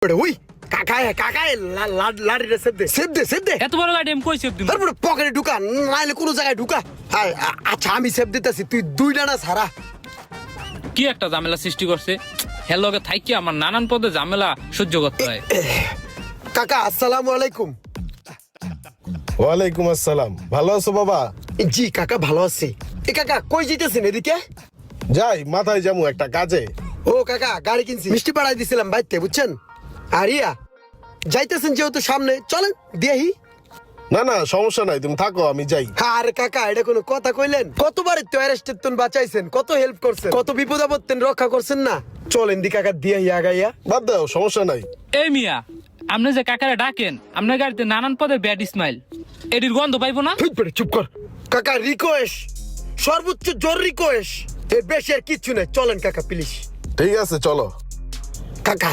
ওই কাকা লাড়িটা সেভ দে এত বড় গাড়ি আমি কই সেভ দিম? তারপরে পকেটে ঢুকা, নাইলে কোনো জায়গায় ঢুকা। আচ্ছা আমি সেভ দিতেছি, তুই 2 ডানা ছাড়া। কি একটা ঝামেলা সৃষ্টি করছে। হেলকে থাকি আমার নানান পদে ঝামেলা সহ্য করতে হয়। কাকা আসসালামু আলাইকুম। ওয়ালাইকুম আসসালাম। ভালো আছো বাবা? জি কাকা ভালো আছি। কাকা কই যেতেছেন এদিকে? যাই মাথায় যামু একটা কাজে। ও কাকা গাড়ি কিনছি, মিষ্টি পাড়াই দিছিলাম বাইতে, বুঝছেন? আর যাইতেছেন যেহেতু সামনে, চলেন দিয়েহি। না সমস্যা নাই, তুমি থাকো, আমি যাই। আরে কাকা এটা কোনো কথা কইলেন? কতবার তো অ্যারেস্টেড তুন বাঁচাইছেন, কত হেল্প করছেন, কত বিপদ আপদ রক্ষা করছেন না। চলেন দি কাকা দিয়েহি আগাইয়া। বাদ দাও, সমস্যা নাই। এই মিয়া, আপনি যে কাকারে ডাকেন, আপনার গাড়িতে নানান পদের ব্যাড স্মাইল, এটির গন্ধ পাইবো না? চুপ কর কাকা, রিকোয়েস্ট, সর্বোচ্চ জোর রিকোয়েস্ট, এর বেশি আর কিচ্ছু নেই। চলেন কাকা প্লিজ। ঠিক আছে চলো। কাকা